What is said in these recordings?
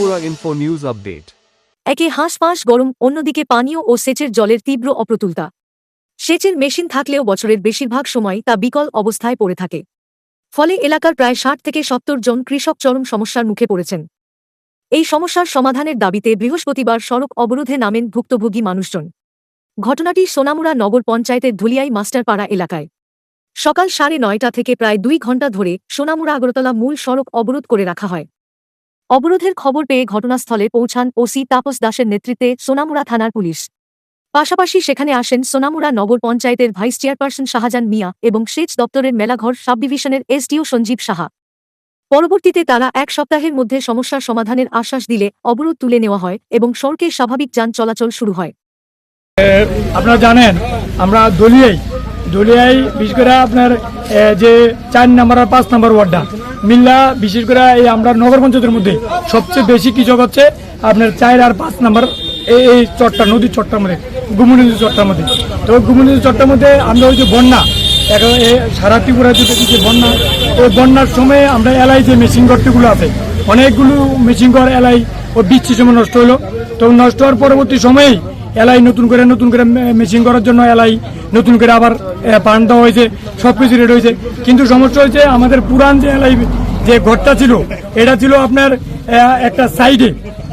Tripura Info News Update. একে হাঁসফাঁস গরম, অন্যদিকে পানীয় ও সেচের জলের তীব্র অপ্রতুলতা। সেচের মেশিন থাকলেও বছরের বেশিরভাগ সময় তা বিকল অবস্থায় পড়ে থাকে। ফলে এলাকার প্রায় ৬০ থেকে ৭০ জন কৃষক চরম সমস্যার মুখে পড়েছেন। এই সমস্যার সমাধানের দাবিতে বৃহস্পতিবার সড়ক অবরোধে নামেন ভুক্তভোগী মানুষজন। ঘটনাটি সোনামুড়া নগর পঞ্চায়েতের ধুলিয়াই মাস্টারপাড়া এলাকায়। সকাল ৯:৩০ থেকে প্রায় ২ ঘণ্টা ধরে সোনামুড়া আগরতলা মূল সড়ক অবরোধ করে রাখা হয়। অবরোধের খবর পেয়ে ঘটনাস্থলে পৌঁছান ওসি তাপস দাসের নেতৃত্বে সোনামুড়া থানার পুলিশ। পাশাপাশি সেখানে আসেন সোনামুড়া নগর পঞ্চায়েতের ভাইস চেয়ারপারসন শাহজাহান মিয়া এবং সেচ দপ্তরের মেলাঘর সাবডিভিশনের এসডিও সঞ্জীব সাহা। পরবর্তীতে তারা ১ সপ্তাহের মধ্যে সমস্যার সমাধানের আশ্বাস দিলে অবরোধ তুলে নেওয়া হয় এবং সড়কে স্বাভাবিক যান চলাচল শুরু হয়। আপনারা জানেন আমরা দলিয়াই বিশেষ করে আপনার যে ৪ নম্বর আর ৫ নম্বর ওয়ার্ডটা মিল্লা, বিশেষ করে এই আমরা নগর পঞ্চায়েতের মধ্যে সবচেয়ে বেশি কৃষক হচ্ছে আপনার ৪ আর ৫ নম্বর এই চট্টা নদীর চট্টার মধ্যে, গুমুনি নদীর চট্টার মধ্যে। তো গুমুনি নদীর চট্টার মধ্যে আমরা ওই যে বন্যা, সারা ত্রিপুরা যে বন্যা, ওই বন্যার সময় আমরা এলাই যে মেশিন ঘরটিগুলো আছে, অনেকগুলো মেশিন ঘর এলাই ও বৃষ্টির সময় নষ্ট হলো। তো নষ্ট হওয়ার পরবর্তী সময়েই এলাই নতুন করে মেশিন করার জন্য এলাই নতুন করে আবার পান দেওয়া হয়েছে, সব কিছু রেডি হয়েছে। কিন্তু সমস্যা হয়েছে আমাদের পুরান যে এলাই যে ঘরটা ছিল, এটা ছিল আপনার একটা সাইডে,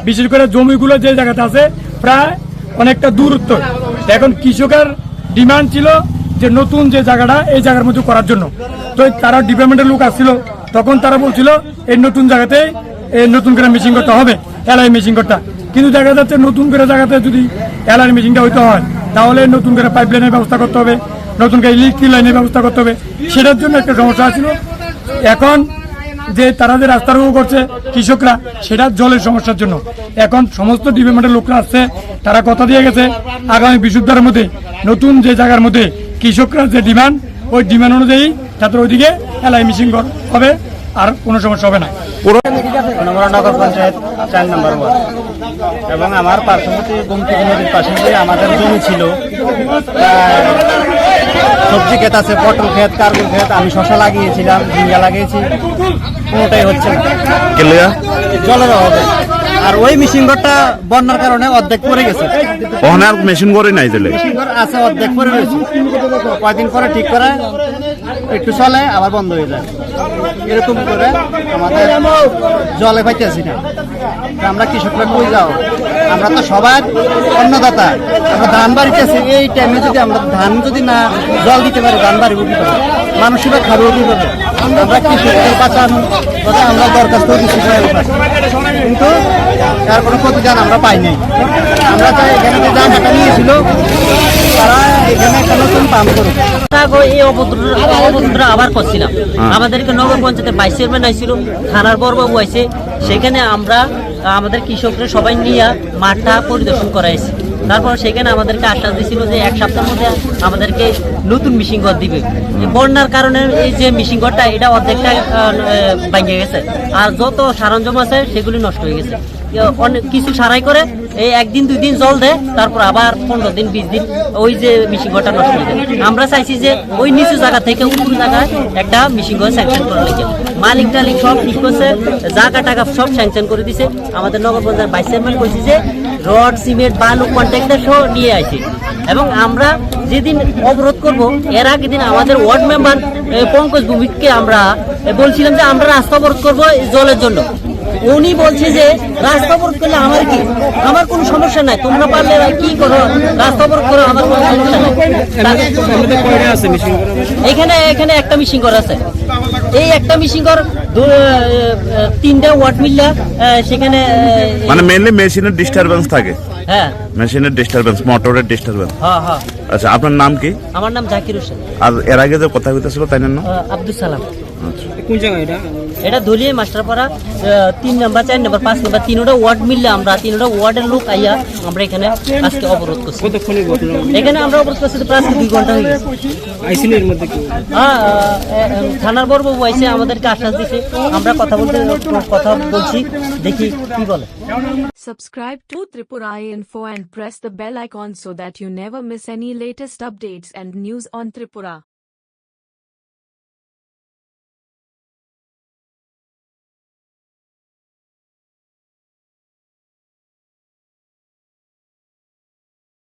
বিশেষ করে জমিগুলো যে জায়গাতে আছে প্রায় অনেকটা দূরত্ব। এখন কৃষকের ডিমান্ড ছিল যে নতুন যে জায়গাটা এই জায়গার মধ্যে করার জন্য। তো তারা ডিপার্টমেন্টের লোক আসছিল, তখন তারা বলছিল এই নতুন জায়গাতে নতুন করে মেশিন করতে হবে, এলাই মেশিন করতে। কিন্তু দেখা যাচ্ছে নতুন করে জায়গাতে যদি এলাই মেশিনটা হইতে হয় তাহলে নতুন করে পাইপ লাইনের ব্যবস্থা করতে হবে, নতুন করে ইলেকট্রিক লাইনের ব্যবস্থা করতে হবে। সেটার জন্য একটা সমস্যা ছিল। এখন যে তারা যে রাস্তা রোগ করছে কৃষকরা, সেটা জলের সমস্যার জন্য। এখন সমস্ত ডিপার্টমেন্টের লোকরা আসছে, তারা কথা দিয়ে গেছে আগামী বিশুদ্ধার মধ্যে নতুন যে জায়গার মধ্যে কৃষকরা যে ডিমান্ড, ওই ডিমান্ড অনুযায়ী তাদের ওইদিকে এলাই মেশিন হবে, আর কোনো সমস্যা হবে না। নগর পঞ্চায়েত ৪ নম্বর ওয়ার্ড এবং আমার পার্শ্ববর্তী গোমতী নদীর পাশে আমাদের জমি ছিল, সবজি ক্ষেত আছে, পটল ক্ষেত, কারগুল ক্ষেত, আমি শশা লাগিয়েছিলাম, ঝিঙ্গা লাগিয়েছি, কোনোটাই হচ্ছে না, জলের অভাবে। আর ওই মেশিন ঘরটা বন্যার কারণে অর্ধেক পড়ে গেছে। মেশিন ঘরে নাই দিলে মেশিন ঘর আছে, অর্ধেক পড়ে রয়েছে। কয়দিন পরে ঠিক করে একটু চলে আবার বন্ধ হয়ে যায়, এরকম করে আমাদের জলে পাইতেছি না। আমরা কৃষকরা কই যাও, আমরা তো সবার অন্নদাতা, আমরা ধান বাড়িতেছি। এই টাইমে যদি আমরা ধান যদি না জল দিতে পারি, ধান বাড়িব কি পাবে, মানুষেরা খাবেও কি পাবে? আমরা কৃষকদের বাঁচানো কথা আমরা দরখাস্ত দিচ্ছি, কিন্তু তার কোনো প্রতিদান আমরা পাইনি। আমরা চাই এখানে যে জায়গাটা নিয়েছিল তারা এখানে একটা নতুন পাম্প করুক। এই অবদ্র আবার করছিলাম। আমাদেরকে নগর পঞ্চায়েতের ভাইস চেয়ারম্যান আইছিল, থানার বড়বাবু আইছে, সেখানে আমরা আমাদের কৃষকরা সবাই নিয়ে মাঠটা পরিদর্শন করাইছি। তারপর সেখানে আমাদেরকে আশ্বাস দিয়েছিল যে ১ সপ্তাহের মধ্যে আমাদেরকে নতুন মেশিন ঘর দিবে। বন্যার কারণে এই যে মেশিন ঘরটা এটা অর্ধেকটা ভেঙে গেছে, আর যত সরঞ্জাম আছে সেগুলি নষ্ট হয়ে গেছে। অনেক কিছু সারাই করে এই ১ দিন ২ দিন জল দেয়, তারপর আবার ১৫ দিন ২০ দিন ওই যে মেশিন ঘরটা নষ্ট হয়ে যায়। আমরা চাইছি যে ওই নিচু জায়গা থেকে উপর জায়গায় একটা মেশিন ঘর স্যাংশন করে লেগে, মালিক টালিক সব ঠিক করছে, জায়গা টাকা সব স্যাংশন করে দিছে। আমাদের নগর পঞ্চায়েত ভাইস চেয়ারম্যান কইছে যে রড, সিমেন্ট, বালু, কন্ট্রাক্টর সহ নিয়ে আসে। এবং আমরা যেদিন অবরোধ করব এর আগের দিন আমাদের ওয়ার্ড মেম্বার পঙ্কজ ভৌমিককে আমরা বলছিলাম যে আমরা রাস্তা অবরোধ করবো জলের জন্য। উনি বলছে যে রাস্তা অবরোধ করলে আমার কি, আমার কোনো সমস্যা নাই, তোমরা পারলে কি করো, রাস্তা অবরোধ করো, আমার কোনো সমস্যা নাই। এখানে একটা মেশিন ঘর আছে, এই একটা মেশিন ঘর 3টা ওয়াট মিললে সেখানে মানে মেইনলি মেশিনের ডিস্টারবেন্স থাকে। হ্যাঁ, মেশিনের ডিস্টারবেন্স, মোটরের ডিস্টারবেন্স। হ্যাঁ হ্যাঁ। আচ্ছা, আপনার নাম কি? আমার নাম জাকির হোসেন। আর এর আগে যে কথা হইতেছিল তাই নাম আব্দুল সালাম। আচ্ছা, কোন জায়গা এটা? এটা ধুলিয়ে মাস্টারপাড়া ৩ নম্বর, ৪ নম্বর, 5 নম্বর, 3টা ওয়ার্ড মিললে আমরা 3টা ওয়ার্ডের লোক আইয়া আমরা এখানে আজকে অবরোধ করছি। এখানে আমরা অবরোধ করছি প্রায় 2 ঘন্টা হয়ে গেছে। থানার বড়বাবু আইসে আমাদেরকে আশ্বাস দিছে, আমরা কথা বলছি, দেখি কি বলে। Subscribe to Tripura Info and press the bell icon so that you never miss any latest updates and news on Tripura.